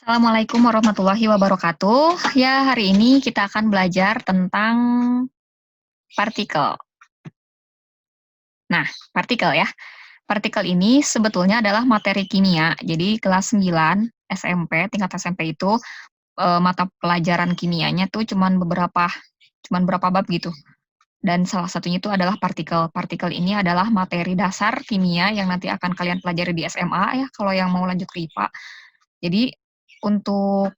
Assalamualaikum warahmatullahi wabarakatuh. Ya, hari ini kita akan belajar tentang partikel. Nah, partikel ya. Partikel ini sebetulnya adalah materi kimia. Jadi kelas 9 SMP, tingkat SMP itu mata pelajaran kimianya tuh cuman berapa bab gitu. Dan salah satunya itu adalah partikel. Partikel ini adalah materi dasar kimia yang nanti akan kalian pelajari di SMA ya, kalau yang mau lanjut ke IPA. Jadi untuk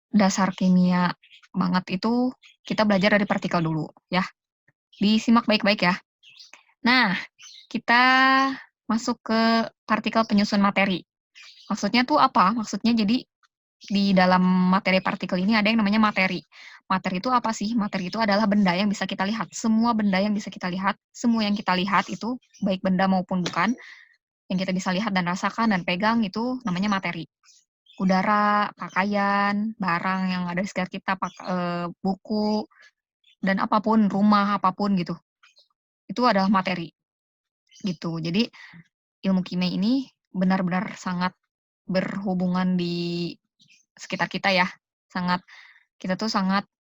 dasar kimia banget itu, kita belajar dari partikel dulu, ya. Disimak baik-baik ya. Nah, kita masuk ke partikel penyusun materi. Maksudnya tuh apa? Maksudnya jadi di dalam materi partikel ini ada yang namanya materi. Materi itu apa sih? Materi itu adalah benda yang bisa kita lihat. Semua benda yang bisa kita lihat, semua yang kita lihat itu, baik benda maupun bukan, yang kita bisa lihat dan rasakan dan pegang itu namanya materi. Udara, pakaian, barang yang ada di sekitar kita, buku, dan apapun, rumah, apapun gitu. Itu adalah materi, gitu. Jadi, ilmu kimia ini benar-benar sangat berhubungan di sekitar kita ya. Kita tuh sangat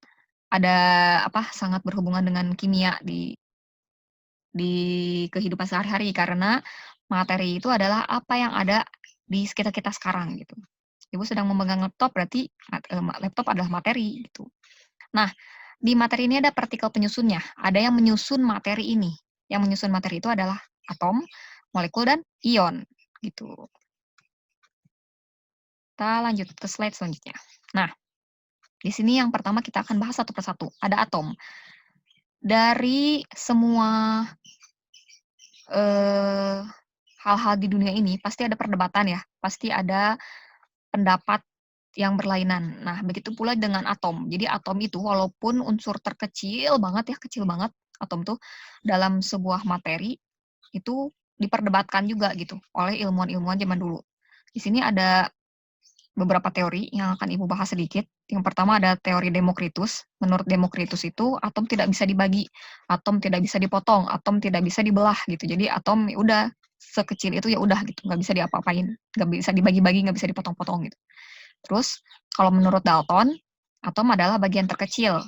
ada, sangat berhubungan dengan kimia di kehidupan sehari-hari, karena materi itu adalah apa yang ada di sekitar kita sekarang, gitu. Ibu sedang memegang laptop, berarti laptop adalah materi, gitu. Nah, di materi ini ada partikel penyusunnya, ada yang menyusun materi ini. Yang menyusun materi itu adalah atom, molekul, dan ion, gitu. Kita lanjut ke slide selanjutnya. Nah, di sini yang pertama kita akan bahas satu persatu, ada atom. Dari semua eh, hal-hal di dunia ini pasti ada perdebatan ya, pasti ada pendapat yang berlainan. Nah, begitu pula dengan atom. Jadi atom itu walaupun unsur terkecil banget ya, kecil banget atom tuh dalam sebuah materi itu diperdebatkan juga gitu oleh ilmuwan-ilmuwan zaman dulu. Di sini ada beberapa teori yang akan Ibu bahas sedikit. Yang pertama ada teori Demokritus. Menurut Demokritus itu atom tidak bisa dibagi, atom tidak bisa dipotong, atom tidak bisa dibelah gitu. Jadi atom ya udah sekecil itu ya udah gitu, nggak bisa diapa-apain, nggak bisa dibagi-bagi, nggak bisa dipotong-potong gitu. Terus kalau menurut Dalton, atom adalah bagian terkecil.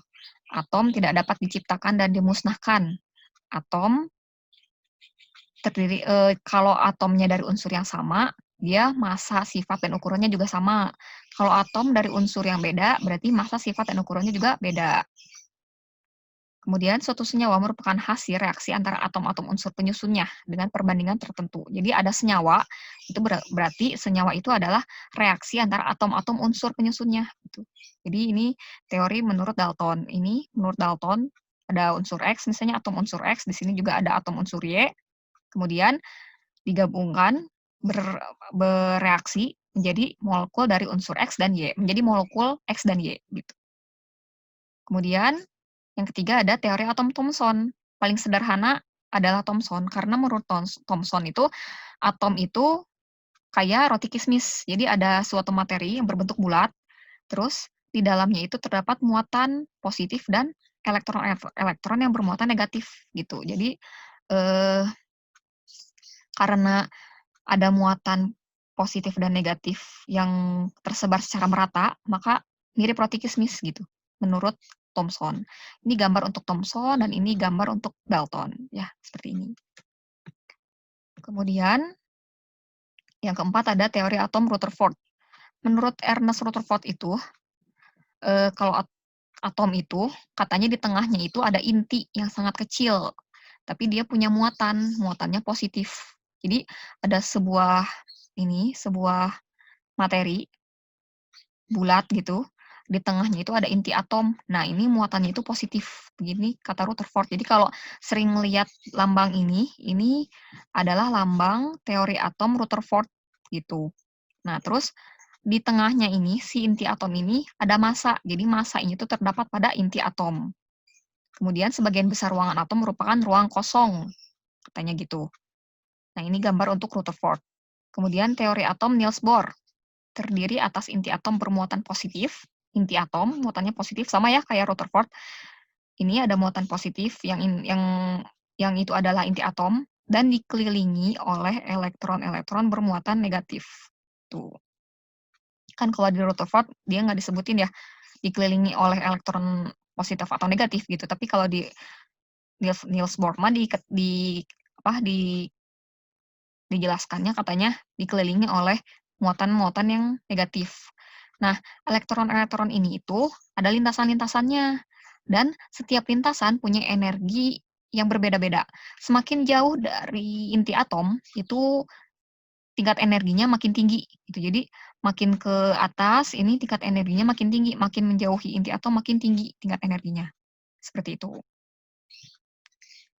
Atom tidak dapat diciptakan dan dimusnahkan. Atom terdiri kalau atomnya dari unsur yang sama, dia massa, sifat, dan ukurannya juga sama. Kalau atom dari unsur yang beda, berarti massa, sifat, dan ukurannya juga beda. Kemudian suatu senyawa merupakan hasil reaksi antara atom-atom unsur penyusunnya dengan perbandingan tertentu. Jadi ada senyawa, itu berarti senyawa itu adalah reaksi antara atom-atom unsur penyusunnya. Gitu. Jadi ini teori menurut Dalton. Ini menurut Dalton ada unsur X, misalnya atom unsur X, di sini juga ada atom unsur Y. Kemudian digabungkan, bereaksi menjadi molekul dari unsur X dan Y, menjadi molekul X dan Y. Gitu. Kemudian yang ketiga ada teori atom Thomson. Paling sederhana adalah Thomson, karena menurut Thomson itu, atom itu kayak roti kismis. Jadi ada suatu materi yang berbentuk bulat, terus di dalamnya itu terdapat muatan positif dan elektron yang bermuatan negatif gitu. Jadi eh, karena ada muatan positif dan negatif yang tersebar secara merata, maka mirip roti kismis gitu, menurut Thomson. Ini gambar untuk Thomson dan ini gambar untuk Dalton, ya seperti ini. Kemudian yang keempat ada teori atom Rutherford. Menurut Ernest Rutherford itu, kalau atom itu katanya di tengahnya itu ada inti yang sangat kecil, tapi dia punya muatannya positif. Jadi ada sebuah materi bulat gitu, di tengahnya itu ada inti atom. Nah, ini muatannya itu positif, begini kata Rutherford. Jadi kalau sering lihat lambang ini adalah lambang teori atom Rutherford gitu. Nah, terus di tengahnya ini, si inti atom ini ada massa. Jadi massa ini tuh terdapat pada inti atom. Kemudian sebagian besar ruangan atom merupakan ruang kosong, katanya gitu. Nah, ini gambar untuk Rutherford. Kemudian teori atom Niels Bohr. Terdiri atas inti atom bermuatan positif, inti atom muatannya positif sama ya kayak Rutherford. Ini ada muatan positif yang itu adalah inti atom dan dikelilingi oleh elektron-elektron bermuatan negatif. Tuh. Kan kalau di Rutherford dia nggak disebutin ya, dikelilingi oleh elektron positif atau negatif gitu. Tapi kalau di Niels Bohr mah apa, dijelaskannya katanya dikelilingi oleh muatan-muatan yang negatif. Nah, elektron-elektron ini itu ada lintasan-lintasannya, dan setiap lintasan punya energi yang berbeda-beda. Semakin jauh dari inti atom, itu tingkat energinya makin tinggi, gitu. Jadi, makin ke atas, ini tingkat energinya makin tinggi, makin menjauhi inti atom makin tinggi tingkat energinya. Seperti itu,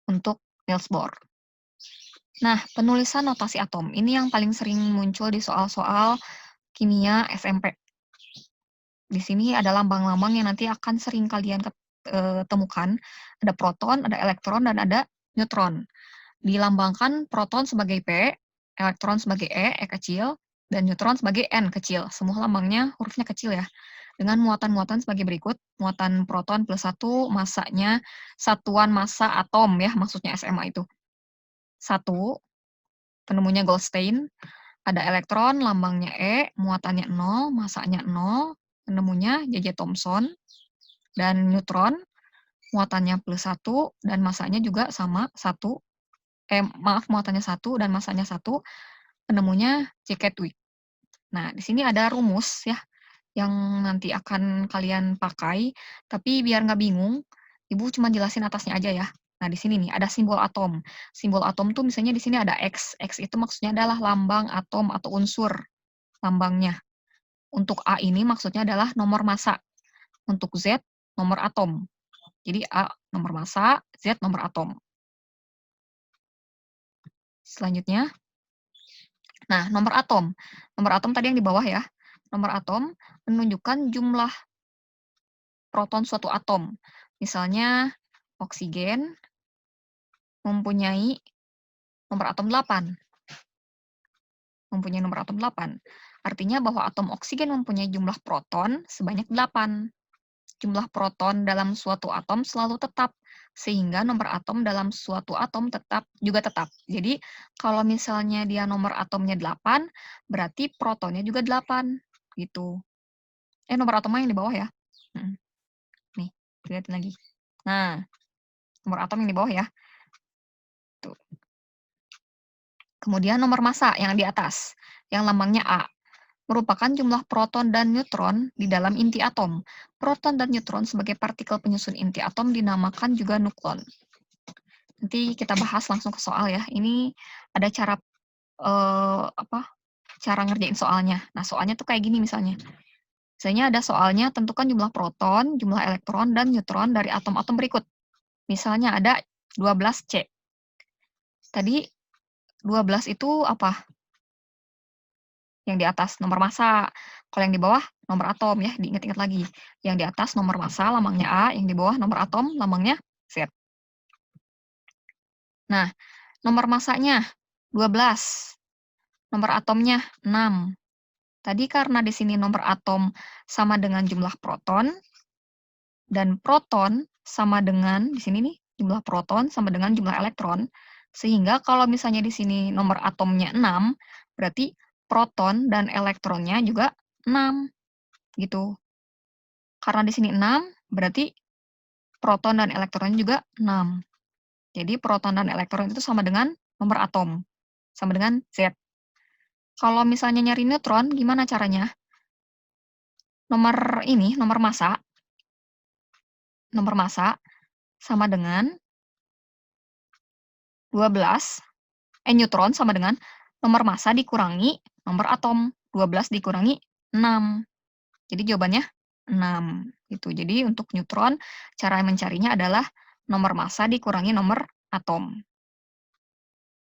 untuk Niels Bohr. Nah, penulisan notasi atom, ini yang paling sering muncul di soal-soal kimia SMP. Di sini ada lambang-lambang yang nanti akan sering kalian temukan. Ada proton, ada elektron, dan ada neutron. Dilambangkan proton sebagai P, elektron sebagai E kecil, dan neutron sebagai N kecil. Semua lambangnya hurufnya kecil ya. Dengan muatan-muatan sebagai berikut. Muatan proton plus 1, masanya satuan massa atom ya, maksudnya SMA itu. 1, penemunya Goldstein. Ada elektron, lambangnya E, muatannya 0, masanya 0, penemunya J.J. Thomson. Dan neutron, muatannya plus 1, dan masanya juga sama 1. Muatannya 1 dan masanya 1, penemunya J. Chadwick. Nah, di sini ada rumus ya, yang nanti akan kalian pakai, tapi biar nggak bingung, Ibu cuma jelasin atasnya aja ya. Nah, di sini nih ada simbol atom. Simbol atom tuh misalnya di sini ada X. X itu maksudnya adalah lambang atom atau unsur lambangnya. Untuk A ini maksudnya adalah nomor massa. Untuk Z, nomor atom. Jadi A nomor massa, Z nomor atom. Selanjutnya, nah nomor atom. Nomor atom tadi yang di bawah ya. Nomor atom menunjukkan jumlah proton suatu atom. Misalnya oksigen mempunyai nomor atom 8. Mempunyai nomor atom 8. Artinya bahwa atom oksigen mempunyai jumlah proton sebanyak 8. Jumlah proton dalam suatu atom selalu tetap, sehingga nomor atom dalam suatu atom juga tetap. Jadi, kalau misalnya dia nomor atomnya 8, berarti protonnya juga 8, gitu. Nomor atomnya yang di bawah ya. Nih, lihatin lagi. Nah, nomor atom yang di bawah ya. Tuh. Kemudian nomor massa yang di atas, yang lambangnya A. Merupakan jumlah proton dan neutron di dalam inti atom. Proton dan neutron sebagai partikel penyusun inti atom dinamakan juga nukleon. Nanti kita bahas langsung ke soal ya. Ini ada cara cara ngerjain soalnya. Nah, soalnya tuh kayak gini misalnya. Misalnya ada soalnya tentukan jumlah proton, jumlah elektron, dan neutron dari atom-atom berikut. Misalnya ada 12C. Tadi 12 itu apa? Yang di atas nomor massa. Kalau yang di bawah nomor atom ya, diingat-ingat lagi. Yang di atas nomor massa lambangnya A, yang di bawah nomor atom lambangnya Z. Nah, nomor massanya 12. Nomor atomnya 6. Tadi karena di sini nomor atom sama dengan jumlah proton, dan proton sama dengan, di sini nih, jumlah proton sama dengan jumlah elektron, sehingga kalau misalnya di sini nomor atomnya 6, berarti proton dan elektronnya juga 6, gitu. Karena di sini 6, berarti proton dan elektronnya juga 6. Jadi proton dan elektron itu sama dengan nomor atom, sama dengan Z. Kalau misalnya nyari neutron, gimana caranya? Nomor massa sama dengan 12, neutron sama dengan nomor massa dikurangi nomor atom, 12 dikurangi 6. Jadi jawabannya 6, gitu. Jadi untuk neutron, cara mencarinya adalah nomor massa dikurangi nomor atom.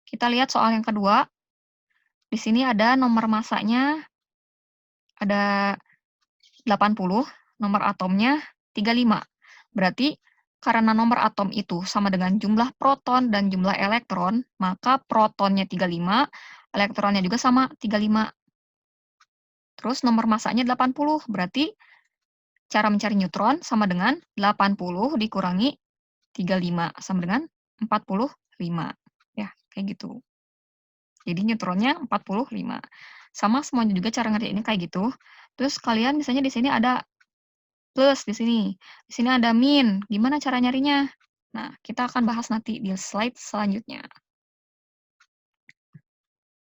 Kita lihat soal yang kedua. Di sini ada nomor massanya ada 80, nomor atomnya 35. Berarti karena nomor atom itu sama dengan jumlah proton dan jumlah elektron, maka protonnya 35, elektronnya juga sama 35. Terus nomor massanya 80, berarti cara mencari neutron sama dengan 80 dikurangi 35, sama dengan 45. Ya, kayak gitu. Jadi neutronnya 45. Sama semuanya juga cara ngerjainnya kayak gitu. Terus kalian misalnya di sini ada plus di sini ada min, gimana cara nyarinya? Nah, kita akan bahas nanti di slide selanjutnya.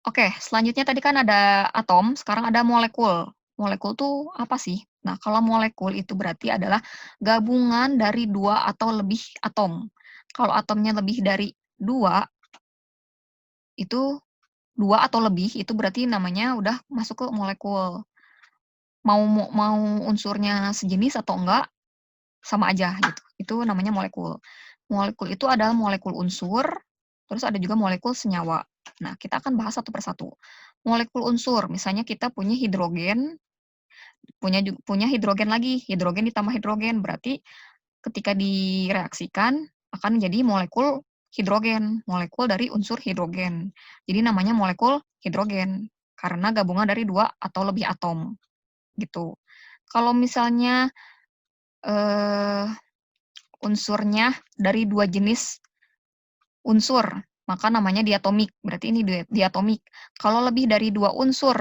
Oke, selanjutnya tadi kan ada atom, sekarang ada molekul. Molekul tuh apa sih? Nah, kalau molekul itu berarti adalah gabungan dari 2 atau lebih atom. Kalau atomnya lebih dari 2, itu 2 atau lebih, itu berarti namanya udah masuk ke molekul. Mau unsurnya sejenis atau enggak, sama aja gitu, itu namanya molekul. Molekul itu ada molekul unsur, terus ada juga molekul senyawa. Nah, kita akan bahas satu persatu. Molekul unsur, misalnya kita punya hidrogen, punya hidrogen lagi, hidrogen ditambah hidrogen, berarti ketika direaksikan akan menjadi molekul hidrogen, molekul dari unsur hidrogen. Jadi namanya molekul hidrogen, karena gabungan dari 2 atau lebih atom, gitu. Kalau misalnya, eee unsurnya dari 2 jenis unsur, maka namanya diatomik, berarti ini diatomik. Kalau lebih dari 2 unsur,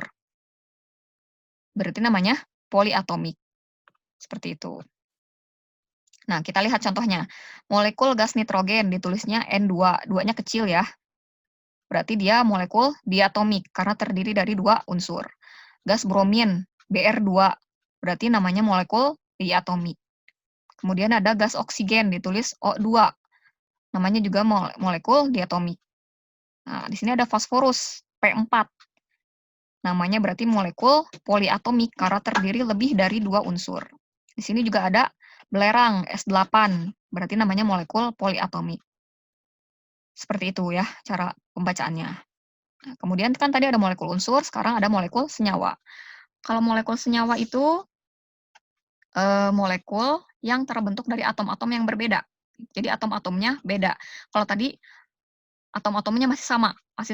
berarti namanya poliatomik, seperti itu. Nah, kita lihat contohnya. Molekul gas nitrogen ditulisnya N2, 2-nya kecil ya, berarti dia molekul diatomik karena terdiri dari 2 unsur. Gas bromin, Br2, berarti namanya molekul diatomik. Kemudian ada gas oksigen ditulis O2, namanya juga molekul diatomik. Nah, di sini ada fosforus, P4. Namanya berarti molekul poliatomik karena terdiri lebih dari 2 unsur. Di sini juga ada belerang, S8, berarti namanya molekul poliatomik. Seperti itu ya cara pembacaannya. Nah, kemudian kan tadi ada molekul unsur, sekarang ada molekul senyawa. Kalau molekul senyawa itu molekul yang terbentuk dari atom-atom yang berbeda. Jadi atom-atomnya beda. Kalau tadi atom-atomnya masih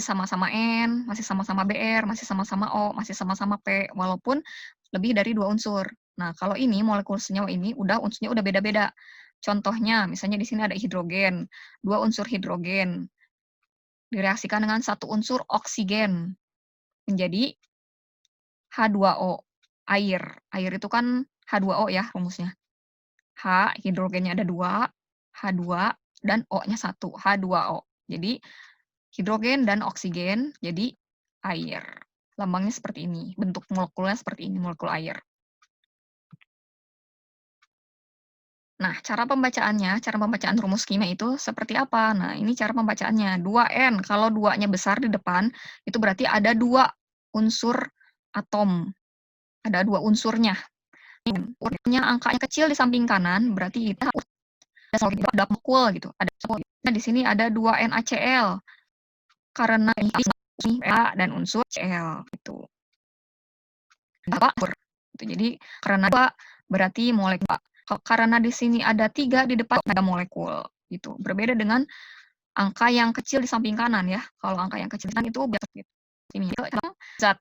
sama-sama N, masih sama-sama Br, masih sama-sama O, masih sama-sama P, walaupun lebih dari 2 unsur. Nah, kalau ini molekul senyawa ini unsurnya udah beda-beda. Contohnya, misalnya di sini ada hidrogen, 2 unsur hidrogen direaksikan dengan satu unsur oksigen menjadi H2O, air. Air itu kan H2O ya rumusnya. H, hidrogennya ada 2, H2, dan O-nya 1, H2O. Jadi hidrogen dan oksigen jadi air. Lambangnya seperti ini, bentuk molekulnya seperti ini, molekul air. Nah, cara pembacaan rumus kimia itu seperti apa? Nah, ini cara pembacaannya, 2N, kalau 2-nya besar di depan, itu berarti ada 2 unsur atom, ada 2 unsurnya. Punya angkanya kecil di samping kanan, berarti kita ada molekul gitu, ada nah, di sini ada 2 NaCl, karena ini A dan unsur Cl, gitu. Gitu. Jadi karena 2 berarti molekul. Karena di sini ada 3 di depan ada molekul gitu. Berbeda dengan angka yang kecil di samping kanan ya. Kalau angka yang kecil kan itu biasa gitu. Ini zat.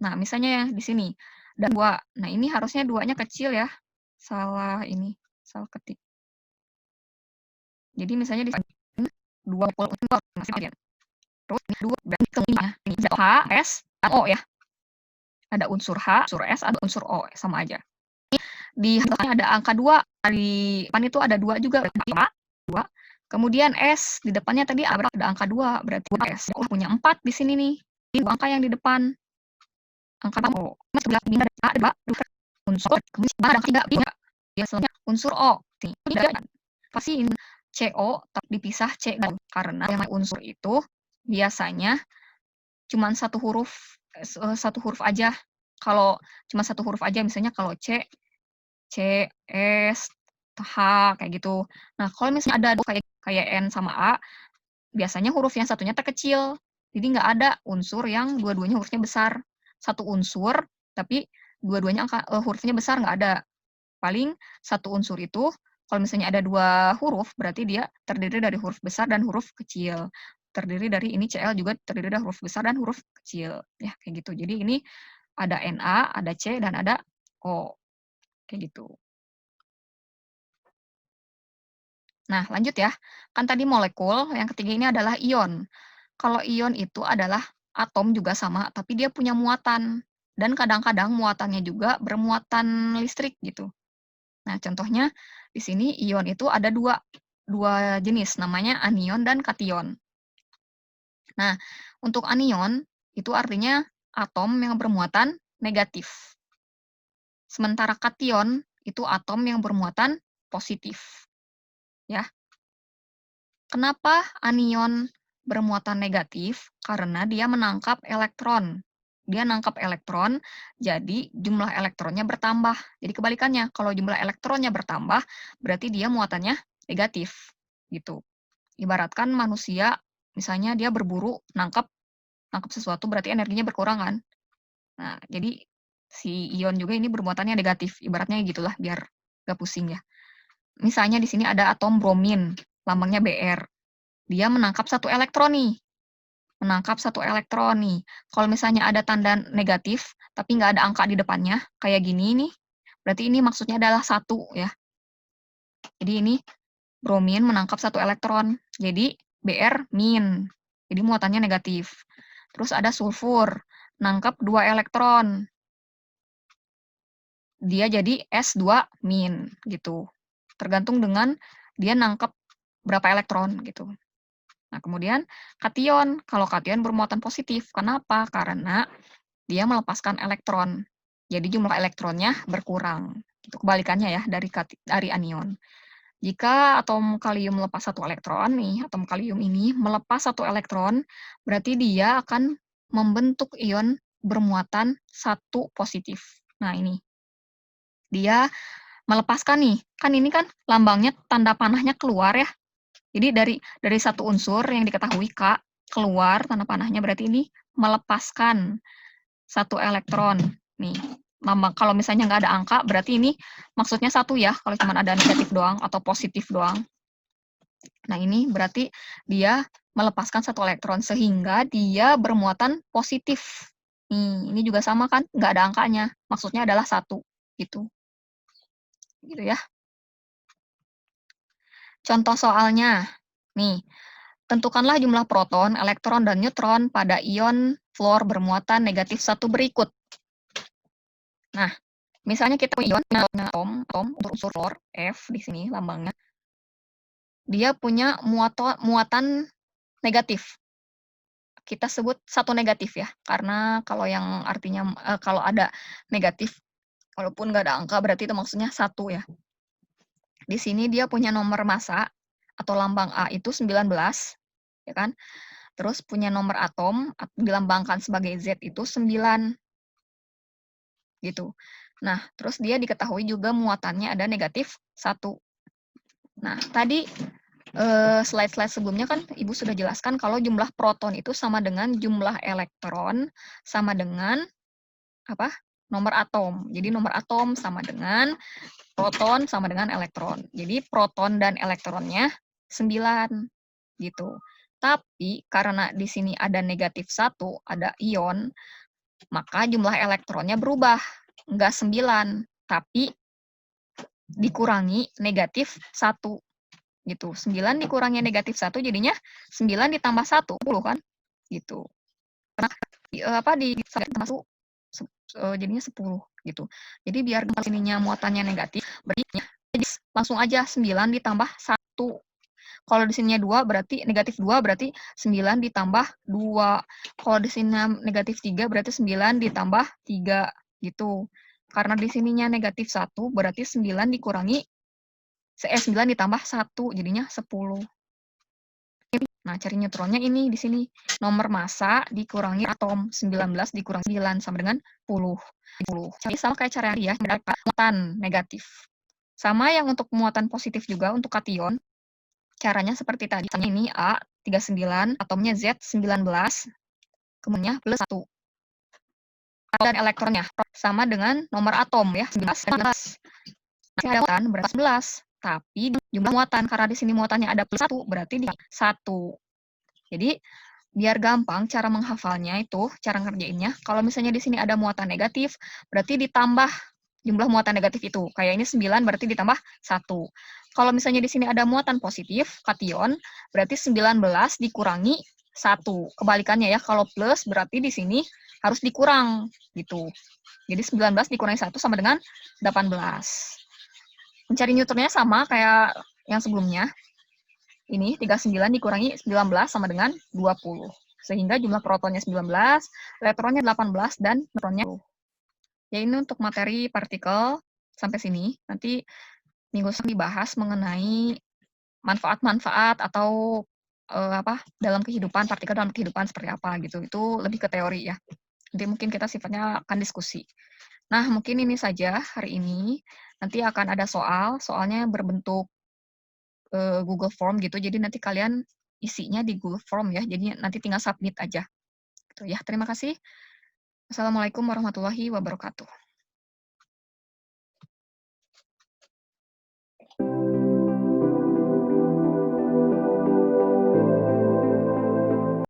Nah, misalnya ya di sini dan 2. Nah, ini harusnya 2-nya kecil ya. Salah ini, salah ketik. Jadi misalnya di sini 20 masih terus 2 berarti ini H, S, dan O ya. Ada unsur H, unsur S, ada unsur O, sama aja. Di belakangnya ada angka 2, di depan itu ada 2 juga, berarti 2. Kemudian S, di depannya tadi ada angka 2, berarti S. Oh, punya 4 di sini nih. Ini 2 angka yang di depan. Angka O. Sebelah kiri ada 2 unsur, kemudian ada 3, biasanya unsur O. Pasti ini CO dipisah C karena yang unsur itu biasanya cuma satu huruf aja. Kalau cuma satu huruf aja, misalnya kalau C, S, H, kayak gitu. Nah, kalau misalnya ada kayak N sama A, biasanya huruf yang satunya terkecil. Jadi nggak ada unsur yang dua-duanya hurufnya besar. Satu unsur, tapi dua-duanya hurufnya besar nggak ada. Paling satu unsur itu, kalau misalnya ada 2 huruf, berarti dia terdiri dari huruf besar dan huruf kecil. Terdiri dari ini Cl juga terdiri dari huruf besar dan huruf kecil. Ya, kayak gitu. Jadi ini ada Na, ada C, dan ada O. Kayak gitu. Nah, lanjut ya. Kan tadi molekul, yang ketiga ini adalah ion. Kalau ion itu adalah atom juga sama, tapi dia punya muatan. Dan kadang-kadang muatannya juga bermuatan listrik gitu. Nah, contohnya di sini ion itu ada dua jenis, namanya anion dan kation. Nah, untuk anion itu artinya atom yang bermuatan negatif. Sementara kation itu atom yang bermuatan positif. Ya. Kenapa anion bermuatan negatif? Karena dia menangkap elektron. Dia nangkap elektron, jadi jumlah elektronnya bertambah. Jadi kebalikannya, kalau jumlah elektronnya bertambah, berarti dia muatannya negatif. Gitu. Ibaratkan manusia, misalnya dia berburu, nangkap sesuatu, berarti energinya berkurang kan. Nah, jadi si ion juga ini bermuatannya negatif. Ibaratnya gitulah, biar gak pusing ya. Misalnya di sini ada atom bromin, lambangnya Br. Dia menangkap satu elektron nih. Kalau misalnya ada tanda negatif, tapi nggak ada angka di depannya, kayak gini nih, berarti ini maksudnya adalah 1 ya. Jadi ini bromin menangkap 1 elektron, jadi Br min. Jadi muatannya negatif. Terus ada sulfur, nangkap 2 elektron. Dia jadi S2 min gitu. Tergantung dengan dia nangkap berapa elektron gitu. Nah, kemudian kation. Kalau kation bermuatan positif. Kenapa? Karena dia melepaskan elektron. Jadi jumlah elektronnya berkurang. Itu kebalikannya ya dari anion. Jika atom kalium melepas 1 elektron nih, atom kalium ini melepas 1 elektron, berarti dia akan membentuk ion bermuatan 1 positif. Nah, ini. Dia melepaskan nih. Kan ini kan lambangnya tanda panahnya keluar ya. Jadi dari satu unsur yang diketahui K keluar tanda panahnya, berarti ini melepaskan 1 elektron. Nih, kalau misalnya nggak ada angka, berarti ini maksudnya 1 ya, kalau cuma ada negatif doang atau positif doang. Nah, ini berarti dia melepaskan 1 elektron, sehingga dia bermuatan positif. Ini juga sama kan, nggak ada angkanya, maksudnya adalah 1, gitu. Gitu ya. Contoh soalnya, nih, tentukanlah jumlah proton, elektron, dan neutron pada ion fluor bermuatan negatif 1 berikut. Nah, misalnya kita punya ion atom untuk unsur fluor, F di sini lambangnya. Dia punya muatan negatif. Kita sebut 1 negatif ya, karena kalau yang artinya kalau ada negatif, walaupun nggak ada angka, berarti itu maksudnya 1 ya. Di sini dia punya nomor massa atau lambang A itu 19, ya kan? Terus punya nomor atom, dilambangkan sebagai Z itu 9. Gitu. Nah, terus dia diketahui juga muatannya ada negatif 1. Nah, tadi slide-slide sebelumnya kan Ibu sudah jelaskan kalau jumlah proton itu sama dengan jumlah elektron sama dengan apa? Nomor atom. Jadi nomor atom sama dengan proton sama dengan elektron. Jadi proton dan elektronnya 9 gitu. Tapi karena di sini ada negatif 1, ada ion, maka jumlah elektronnya berubah. Enggak 9, tapi dikurangi negatif 1. Gitu. 9 dikurangi negatif 1 jadinya 9 ditambah 1, 10 kan? Gitu. Karena masuk jadinya 10 gitu. Jadi biar ininya muatannya negatif, berarti langsung aja 9 ditambah 1. Kalau di sininya 2 berarti negatif 2 berarti 9 ditambah 2. Kalau di sini negatif 3 berarti 9 ditambah 3 gitu. Karena di sininya negatif 1 berarti 9 dikurangi 9 ditambah 1 jadinya 10. Nah, cari neutronnya ini di sini. Nomor massa dikurangi atom, 19 dikurangi 9 sama dengan 10. Jadi sama kayak cara ya, muatan negatif. Sama yang untuk muatan positif juga untuk kation. Caranya seperti tadi. Ini A 39, atomnya Z 19, kemudian plus 1. Dan elektronnya sama dengan nomor atom ya, 19. Muatan berarti 11. Tapi jumlah muatan, karena di sini muatannya ada plus 1, berarti di 1. Jadi, biar gampang cara menghafalnya itu, cara ngerjainnya, kalau misalnya di sini ada muatan negatif, berarti ditambah jumlah muatan negatif itu. Kayak ini 9 berarti ditambah 1. Kalau misalnya di sini ada muatan positif, kation, berarti 19 dikurangi 1. Kebalikannya ya, kalau plus berarti di sini harus dikurang gitu. Jadi 19 dikurangi 1 sama dengan 18. Mencari neutronnya sama kayak yang sebelumnya. Ini 39 dikurangi 19 sama dengan 20. Sehingga jumlah protonnya 19, elektronnya 18, dan neutronnya 10. Ya ini untuk materi partikel sampai sini. Nanti minggu depan dibahas mengenai manfaat-manfaat atau dalam kehidupan, partikel dalam kehidupan seperti apa gitu. Itu lebih ke teori ya. Nanti mungkin kita sifatnya akan diskusi. Nah, mungkin ini saja hari ini. Nanti akan ada soalnya berbentuk Google Form gitu. Jadi nanti kalian isinya di Google Form ya. Jadi nanti tinggal submit aja. Gitu ya. Terima kasih. Assalamualaikum warahmatullahi wabarakatuh.